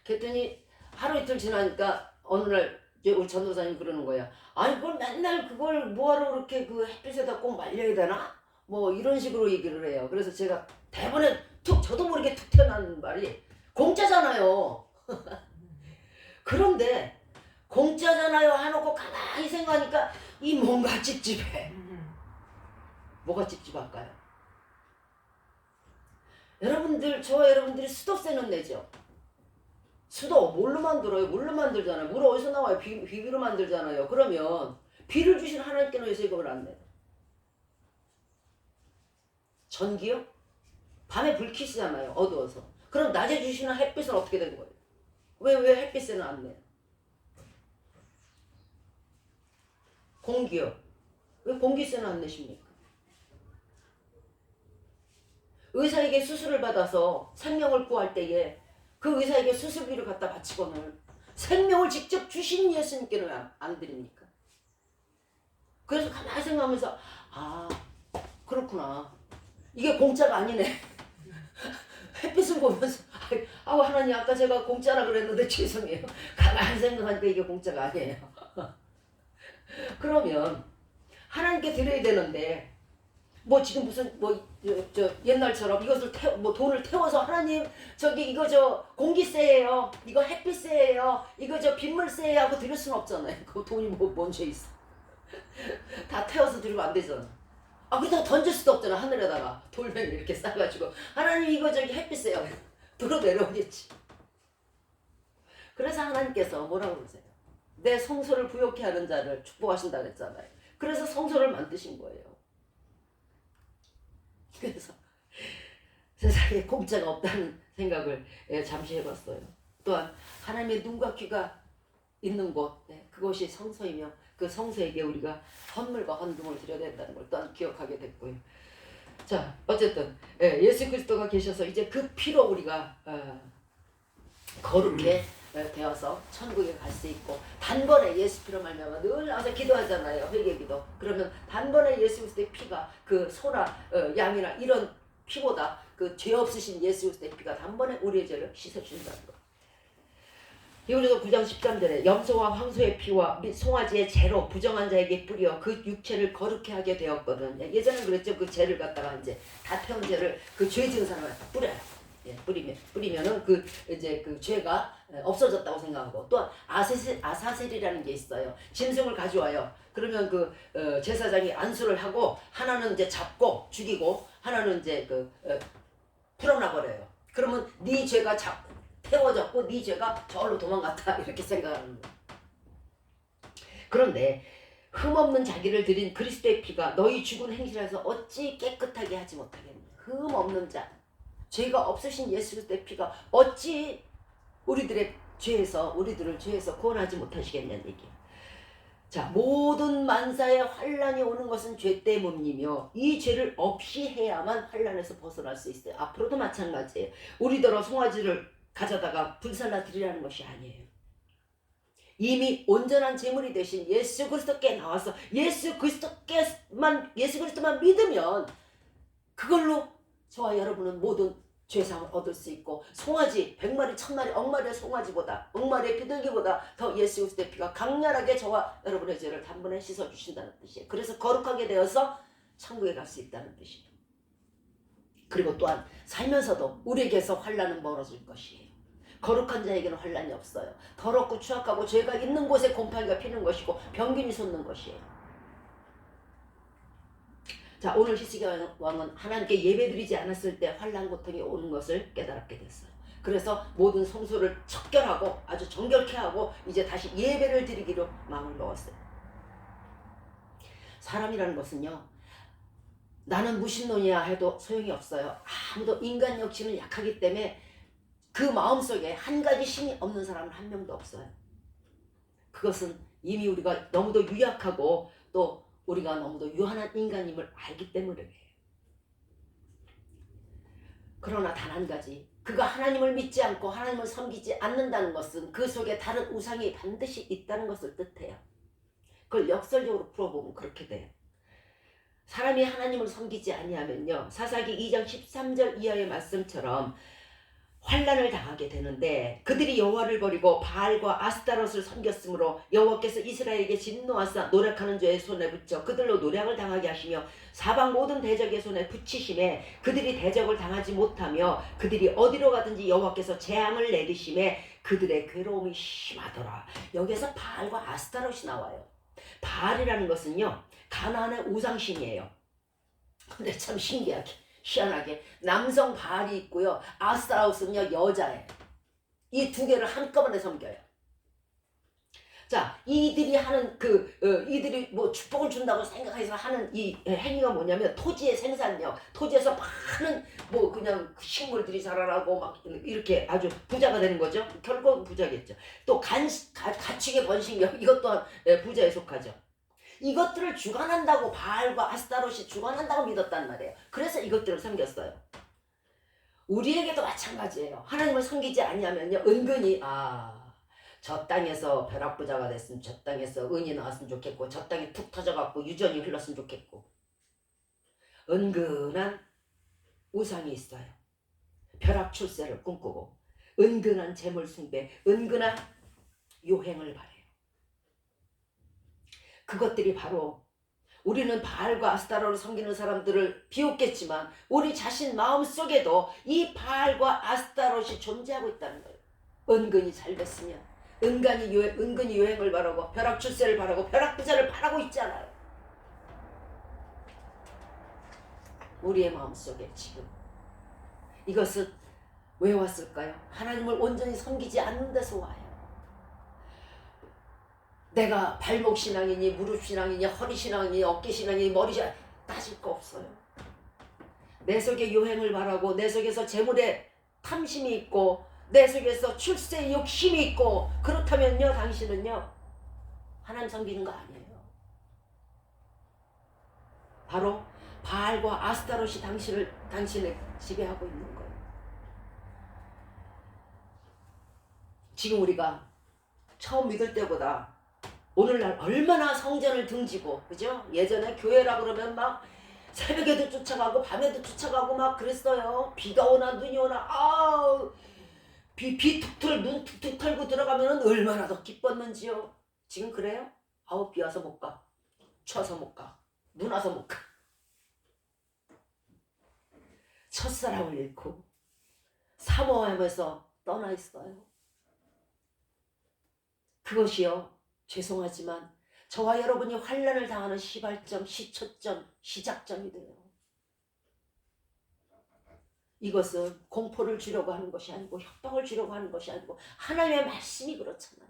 그랬더니 하루 이틀 지나니까 어느 날 이제 우리 전도사님 그러는 거야. 아니 그걸 맨날 그걸 뭐하러 그렇게 그 햇빛에다 꼭 말려야 되나? 뭐 이런 식으로 얘기를 해요. 그래서 제가 대본에 저도 모르게 툭 튀어나오는 말이 공짜잖아요. 그런데 공짜잖아요 해놓고 가만히 생각하니까 이 뭔가 찝찝해. 뭐가 찝찝할까요? 여러분들이 수도세는 내죠. 수도 뭘로 만들어요? 물로 만들잖아요. 물 어디서 나와요? 비비로 만들잖아요. 그러면 비를 주신 하나님께는 왜 세금을 안 내요? 전기요? 밤에 불 켜시잖아요. 어두워서. 그럼 낮에 주시는 햇빛은 어떻게 된 거예요? 왜 햇빛에는 안 내요? 공기요? 왜 공기세는 안 내십니까? 의사에게 수술을 받아서 생명을 구할 때에 그 의사에게 수술비를 갖다 바치고는 생명을 직접 주신 예수님께는 왜 안 드립니까? 그래서 가만히 생각하면서 그렇구나. 이게 공짜가 아니네. 햇빛을 보면서 하나님 아까 제가 공짜라 그랬는데 죄송해요. 가만히 생각하니까 이게 공짜가 아니에요. 그러면 하나님께 드려야 되는데 뭐 지금 무슨 저 옛날처럼 이것을 돈을 태워서 하나님 이거 공기세예요. 이거 햇빛세예요. 이거 빗물세예요 하고 드릴 수는 없잖아요. 그 돈이 뭔 죄 있어. 다 태워서 드리면 안 되잖아. 그렇다고 던질 수도 없잖아. 하늘에다가 돌멩이 이렇게 싸가지고 하나님 이거 햇빛세요. 들어 내려오겠지. 그래서 하나님께서 뭐라고 그러세요? 내 성소를 부욕케 하는 자를 축복하신다 그랬잖아요. 그래서 성소를 만드신 거예요. 그래서 세상에 공짜가 없다는 생각을 잠시 해봤어요. 또한 하나님의 눈과 귀가 있는 곳, 그것이 성소이며 그 성소에게 우리가 헌물과 헌금을 드려야 된다는 걸 또한 기억하게 됐고요. 자, 어쨌든 예수 그리스도가 계셔서 이제 그 피로 우리가 거룩해 되어서 천국에 갈 수 있고 단번에 예수 피로 말미암아 늘 나와서 기도하잖아요. 회개기도. 그러면 단번에 예수 그리스도의 피가 그 소나 양이나 이런 피보다 그 죄 없으신 예수 그리스도의 피가 단번에 우리의 죄를 씻어준다는 거. 히브리서 9장 13절에 염소와 황소의 피와 및 송아지의 재로 부정한 자에게 뿌려 그 육체를 거룩해 하게 되었거든. 예전엔 그랬죠. 그 죄를 갖다가 이제 다 태운 죄를 그 죄 지은 사람한테 뿌려요. 뿌리면은 그 죄가 없어졌다고 생각하고, 또한 아사셀이라는 게 있어요. 짐승을 가져와요. 그러면 제사장이 안수를 하고 하나는 이제 잡고 죽이고 하나는 이제 풀어놔 버려요. 그러면 네 죄가 태워졌고 네 죄가 저절로 도망갔다 이렇게 생각하는 거예요. 그런데 흠없는 자기를 드린 그리스도의 피가 너희 죽은 행실에서 어찌 깨끗하게 하지 못하겠느냐. 흠없는 자, 죄가 없으신 예수 그리스도의 피가 어찌 우리들을 죄에서 구원하지 못하시겠냐는 얘기예요. 자, 모든 만사에 환난이 오는 것은 죄 때문이며 이 죄를 없이 해야만 환난에서 벗어날 수 있어요. 앞으로도 마찬가지예요. 우리더러 송아지를 가져다가 불살라 드리라는 것이 아니에요. 이미 온전한 제물이 되신 예수 그리스도께 나와서 예수 그리스도만 믿으면 그걸로 저와 여러분은 모든 죄상을 얻을 수 있고, 송아지 100마리 1000마리 억마리의 송아지보다 억마리의 비둘기보다 더 예수 그리스도의 피가 강렬하게 저와 여러분의 죄를 단번에 씻어주신다는 뜻이에요. 그래서 거룩하게 되어서 천국에 갈 수 있다는 뜻이에요. 그리고 또한 살면서도 우리에게서 환난은 멀어질 것이에요. 거룩한 자에게는 환난이 없어요. 더럽고 추악하고 죄가 있는 곳에 곰팡이가 피는 것이고 병균이 솟는 것이에요. 자, 오늘 히스기야 왕은 하나님께 예배드리지 않았을 때 환난 고통이 오는 것을 깨달았게 됐어요. 그래서 모든 성소를 척결하고 아주 정결케 하고 이제 다시 예배를 드리기로 마음을 먹었어요. 사람이라는 것은요, 나는 무신론이야 해도 소용이 없어요. 아무도 인간 역시는 약하기 때문에 그 마음속에 한 가지 신이 없는 사람은 한 명도 없어요. 그것은 이미 우리가 너무도 유약하고 또 우리가 너무도 유한한 인간임을 알기 때문에 그래요. 그러나 단 한 가지, 그가 하나님을 믿지 않고 하나님을 섬기지 않는다는 것은 그 속에 다른 우상이 반드시 있다는 것을 뜻해요. 그걸 역설적으로 풀어보면 그렇게 돼요. 사람이 하나님을 섬기지 아니하면요, 사사기 2장 13절 이하의 말씀처럼 환난을 당하게 되는데, 그들이 여호와를 버리고 바알과 아스타롯을 섬겼으므로 여호와께서 이스라엘에게 진노하사 노력하는 자의 손에 붙여 그들로 노력을 당하게 하시며 사방 모든 대적의 손에 붙이심에 그들이 대적을 당하지 못하며 그들이 어디로 가든지 여호와께서 재앙을 내리심에 그들의 괴로움이 심하더라. 여기에서 바알과 아스타롯이 나와요. 바알이라는 것은요, 가나안의 우상신이에요. 근데 참 희한하게 남성 바알이 있고요, 아스타롯은요 여자예요. 이 두 개를 한꺼번에 섬겨요. 자, 이들이 하는 이들이 뭐 축복을 준다고 생각해서 하는 이 행위가 뭐냐면 토지의 생산력, 토지에서 많은 뭐 그냥 식물들이 자라나고 막 이렇게 아주 부자가 되는 거죠. 결국 부자겠죠. 또 가축의 번식력, 이것 또한 부자에 속하죠. 이것들을 주관한다고 바알과 아스타롯이 주관한다고 믿었단 말이에요. 그래서 이것들을 섬겼어요. 우리에게도 마찬가지예요. 하나님을 섬기지 아니하면요, 은근히 저 땅에서 벼락부자가 됐으면 저 땅에서 은이 나왔으면 좋겠고 저 땅에 툭 터져갖고 유전이 흘렀으면 좋겠고 은근한 우상이 있어요. 벼락 출세를 꿈꾸고 은근한 재물 숭배, 은근한 요행을 바래요. 그것들이 바로 우리는 바알과 아스타롯을 섬기는 사람들을 비웃겠지만 우리 자신 마음속에도 이 바알과 아스타롯이 존재하고 있다는 거예요. 은근히 잘 됐으면 은근히 요행을 바라고 벼락 출세를 바라고 벼락 부자를 바라고 있잖아요. 우리의 마음속에 지금 이것은 왜 왔을까요? 하나님을 온전히 섬기지 않는 데서 와요. 내가 발목신앙이니 무릎신앙이니 허리신앙이니 어깨신앙이니 머리신앙 따질 거 없어요. 내 속에 요행을 바라고 내 속에서 재물에 탐심이 있고 내 속에서 출세의 욕심이 있고 그렇다면요, 당신은요 하나님 섬기는 거 아니에요. 바로 바알과 아스타롯이 당신을 지배하고 있는 거예요. 지금 우리가 처음 믿을 때보다 오늘날 얼마나 성전을 등지고, 그죠? 예전에 교회라 그러면 막 새벽에도 쫓아가고 밤에도 쫓아가고 막 그랬어요. 비가 오나 눈이 오나 비 툭툭 눈 툭툭 털고 들어가면 얼마나 더 기뻤는지요. 지금 그래요? 비 와서 못 가, 추워서 못 가, 눈 와서 못 가. 첫사랑을 잃고 사모하면서 떠나 있어요. 그것이요, 죄송하지만 저와 여러분이 환난을 당하는 시발점, 시초점, 시작점이 돼요. 이것은 공포를 주려고 하는 것이 아니고 협박을 주려고 하는 것이 아니고 하나님의 말씀이 그렇잖아요.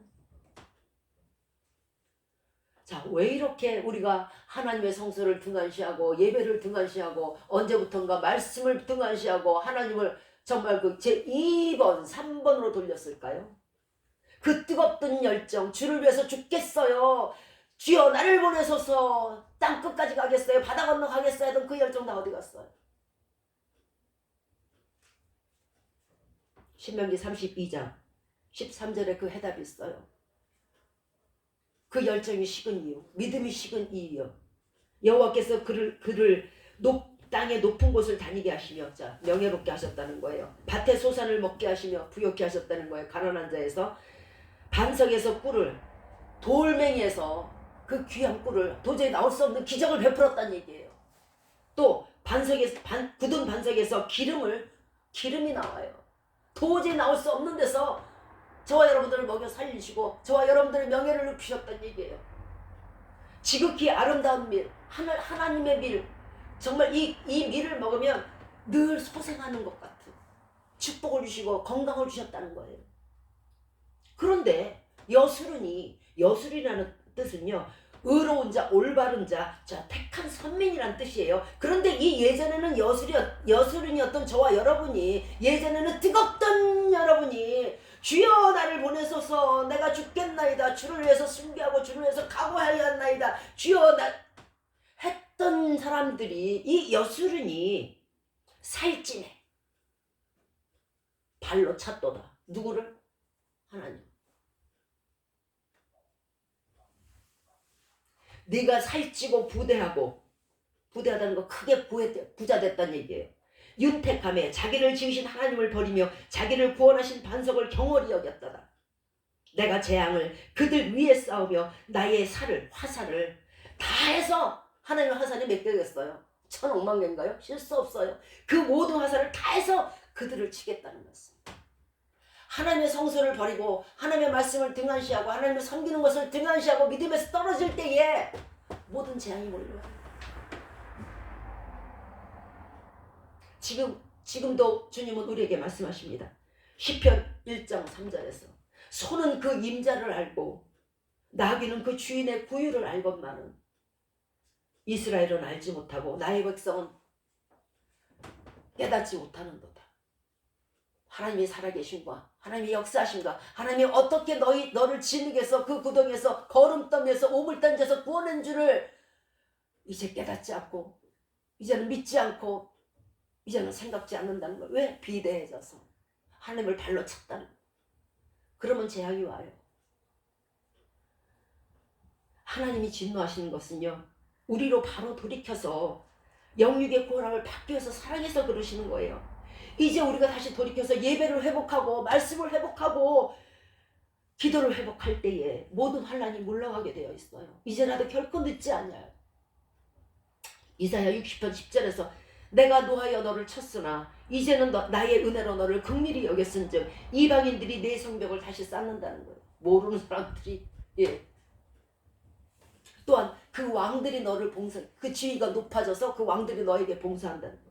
자, 왜 이렇게 우리가 하나님의 성소를 등한시하고 예배를 등한시하고 언제부턴가 말씀을 등한시하고 하나님을 정말 그 제2번, 3번으로 돌렸을까요? 그 뜨겁던 열정, 주를 위해서 죽겠어요. 주여 나를 보내소서. 땅끝까지 가겠어요. 바다 건너 가겠어요. 하던 그 열정 다 어디 갔어요? 신명기 32장 13절에 그 해답이 있어요. 그 열정이 식은 이유, 믿음이 식은 이유요. 여호와께서 그를 땅의 높은 곳을 다니게 하시며, 자, 명예롭게 하셨다는 거예요. 밭의 소산을 먹게 하시며 부욕케 하셨다는 거예요. 가난한 자에서 반석에서 꿀을, 돌멩이에서 그 귀한 꿀을 도저히 나올 수 없는 기적을 베풀었다는 얘기예요. 또 반석에서 굳은 반석에서 기름이 나와요. 도저히 나올 수 없는 데서 저와 여러분들을 먹여 살리시고 저와 여러분들의 명예를 높이셨다는 얘기예요. 지극히 아름다운 밀, 하나님의 밀, 정말 이 밀을 먹으면 늘 소생하는 것 같은 축복을 주시고 건강을 주셨다는 거예요. 그런데 여술이라는 뜻은요, 의로운 자, 올바른 자, 택한 선민이란 뜻이에요. 그런데 이 예전에는 여술인이었던 저와 여러분이, 예전에는 뜨겁던 여러분이 주여 나를 보내소서, 내가 죽겠나이다, 주를 위해서 순교하고 주를 위해서 각오하여 한나이다, 주여 나 했던 사람들이, 이 여술인이 살찐해. 발로 찼도다. 누구를? 하나님. 네가 살찌고 부대하다는 거 크게 부자 됐다는 얘기예요. 윤택함에 자기를 지으신 하나님을 버리며 자기를 구원하신 반석을 경홀히 여겼다다. 내가 재앙을 그들 위에 쌓으며 나의 화살을 다 해서, 하나님의 화살이 몇 개겠어요? 1,000억 개인가요? 실수 없어요. 그 모든 화살을 다 해서 그들을 치겠다는 말씀. 하나님의 성소를 버리고 하나님의 말씀을 등한시하고 하나님을 섬기는 것을 등한시하고 믿음에서 떨어질 때에 모든 재앙이 몰려와요. 지금도 주님은 우리에게 말씀하십니다. 시편 1장 3절에서 소는 그 임자를 알고 나귀는 그 주인의 구유를 알건만은 이스라엘은 알지 못하고 나의 백성은 깨닫지 못하는도다. 하나님이 살아계신과 하나님이 역사하신가, 하나님이 어떻게 너를 진흙에서 그 구덩이에서 거름더미에서 오물단지에서 구원한 줄을 이제 깨닫지 않고, 이제는 믿지 않고, 이제는 생각지 않는다는 거예요. 왜? 비대해져서 하나님을 발로 찼다는 거예요. 그러면 재앙이 와요. 하나님이 진노하시는 것은요, 우리로 바로 돌이켜서 영육의 고랑을 받기 위해서 사랑해서 그러시는 거예요. 이제 우리가 다시 돌이켜서 예배를 회복하고 말씀을 회복하고 기도를 회복할 때에 모든 환난이 물러가게 되어 있어요. 이제라도 결코 늦지 않아요. 이사야 60편 10절에서 내가 노하여 너를 쳤으나 이제는 나의 은혜로 너를 긍휼히 여겼은즉 이방인들이 내 성벽을 다시 쌓는다는 거예요. 모르는 사람들이. 또한 그 왕들이 너를 그 지위가 높아져서 그 왕들이 너에게 봉사한다는 거예요.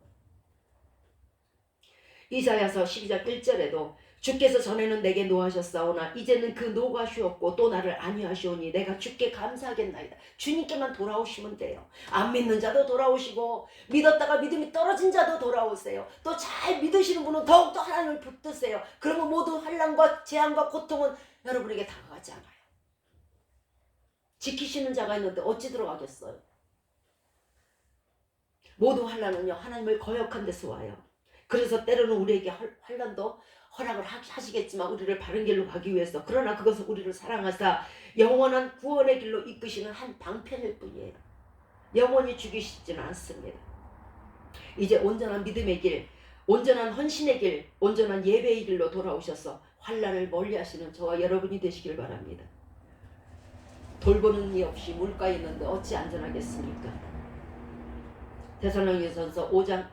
이사야서 12장 1절에도 주께서 전에는 내게 노하셨사오나 이제는 그 노가 쉬었고 또 나를 안위하시오니 내가 주께 감사하겠나이다. 주님께만 돌아오시면 돼요. 안 믿는 자도 돌아오시고 믿었다가 믿음이 떨어진 자도 돌아오세요. 또 잘 믿으시는 분은 더욱더 하나님을 붙드세요. 그러면 모든 환난과 재앙과 고통은 여러분에게 다가가지 않아요. 지키시는 자가 있는데 어찌 들어가겠어요? 모든 환난은요, 하나님을 거역한 데서 와요. 그래서 때로는 우리에게 환난도 허락을 하시겠지만 우리를 바른 길로 가기 위해서, 그러나 그것은 우리를 사랑하사 영원한 구원의 길로 이끄시는 한 방편일 뿐이에요. 영원히 죽이시지는 않습니다. 이제 온전한 믿음의 길, 온전한 헌신의 길, 온전한 예배의 길로 돌아오셔서 환난을 멀리하시는 저와 여러분이 되시길 바랍니다. 돌보는 이 없이 물가에 있는데 어찌 안전하겠습니까? 데살로니가전서 5장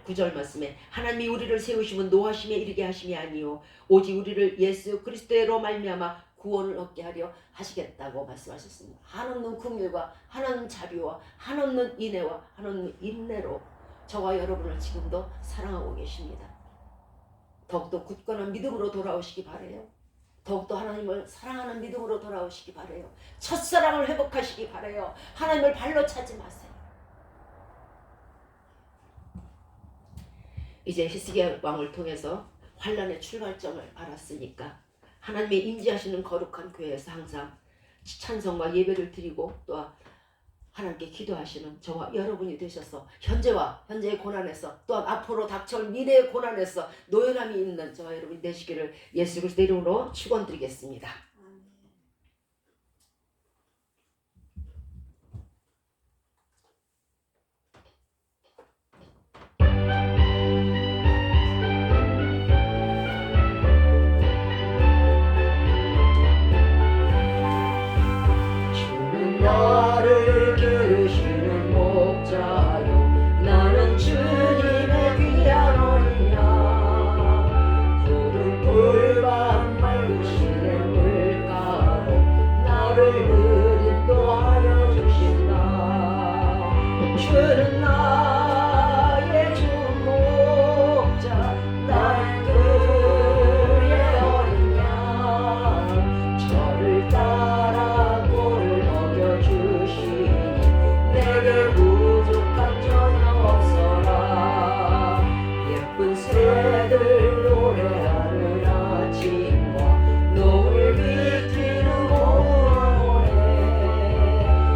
9절 말씀에 하나님이 우리를 세우시면 노하심에 이르게 하심이 아니요 오직 우리를 예수 그리스도로 말미암아 구원을 얻게 하려 하시겠다고 말씀하셨습니다. 한없는 긍휼과 한없는 자비와 한없는 인애와 한없는 인내로 저와 여러분을 지금도 사랑하고 계십니다. 더욱더 굳건한 믿음으로 돌아오시기 바래요. 더욱더 하나님을 사랑하는 믿음으로 돌아오시기 바래요. 첫사랑을 회복하시기 바래요. 하나님을 발로 차지 마세요. 이제 히스기야 왕을 통해서 환란의 출발점을 알았으니까 하나님의 임재하시는 거룩한 교회에서 항상 찬송과 예배를 드리고 또 하나님께 기도하시는 저와 여러분이 되셔서 현재의 고난에서 또한 앞으로 닥쳐올 미래의 고난에서 노연함이 있는 저와 여러분이 되시기를 예수 그리스도 이름으로 축원드리겠습니다. 나를 기르시는 목자요 나는 주님의 귀한 어린 양 푸른 풀밭 맑으시는 물가로 나를 인도하여 주신다. 주는 나의 주 목자 나는 그의 어린 양 저를 따라 꼴을 먹여주시니 내게 부족한 전혀 없어라. 예쁜 새들 노래하는 아침과 노을 비치는 오후에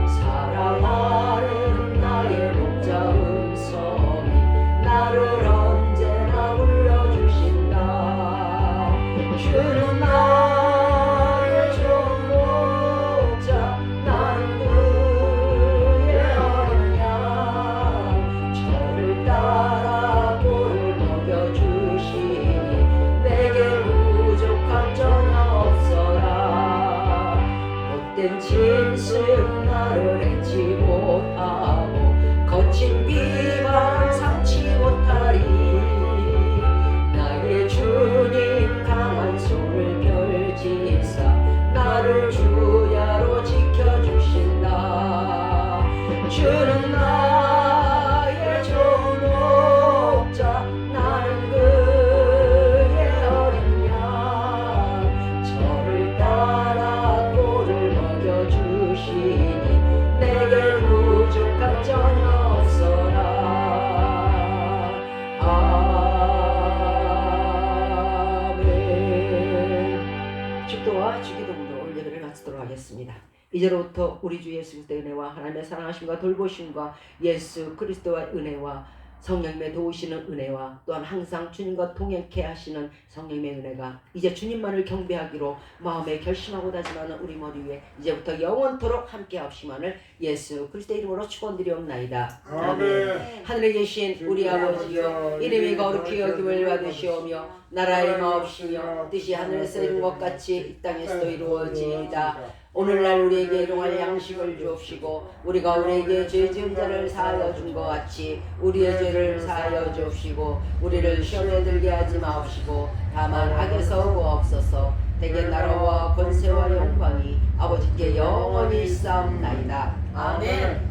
사랑하는 나의 목자 음성이 나를 언제나 불러주신다. 주는 나의 좋은 목자 나는 그의 어린 양 저를 따라 꼴을 먹여주시니 내게 부족한 전혀 없어라. 못된 짐승 나를 해치 못하고 거친 비방 삼치 못하리. 나의 주님 강한 손을 펼치사 나를 주야로 지켜주신다. 주는 나의 좋은 목자 나는 그의 어린 양 저를 따라 꼴을 먹여주시니 내게 부족한 전혀 없어라. 아멘. 축도와 주기도문으로 예배를 마치도록 하겠습니다. 이제로부터 우리 주 예수 그리스도의 은혜와 하나님의 사랑하심과 돌보심과 예수 그리스도의 은혜와 성령님의 도우시는 은혜와 또한 항상 주님과 동행케 하시는 성령님의 은혜가 이제 주님만을 경배하기로 마음에 결심하고 다짐하는 우리 머리 위에 이제부터 영원토록 함께 하옵시만을 예수 그리스도의 이름으로 축원드리옵나이다. 아멘. 하늘에 계신 우리 아버지여 이름이 거룩히 여김을 받으시오며 나라의 마옵시며 뜻이 하늘에서 이룬 것 같이 이 땅에서도 이루어지이다. 오늘날 우리에게 일용할 양식을 주옵시고 우리가 우리에게 죄 지은 자를 사하여 준 것 같이 우리의 죄를 사하여 주옵시고 우리를 시험에 들게 하지 마옵시고 다만 악에서 구하옵소서. 대개 나라와 권세와 영광이 아버지께 영원히 있사옵나이다. 아멘.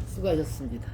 수고하셨습니다.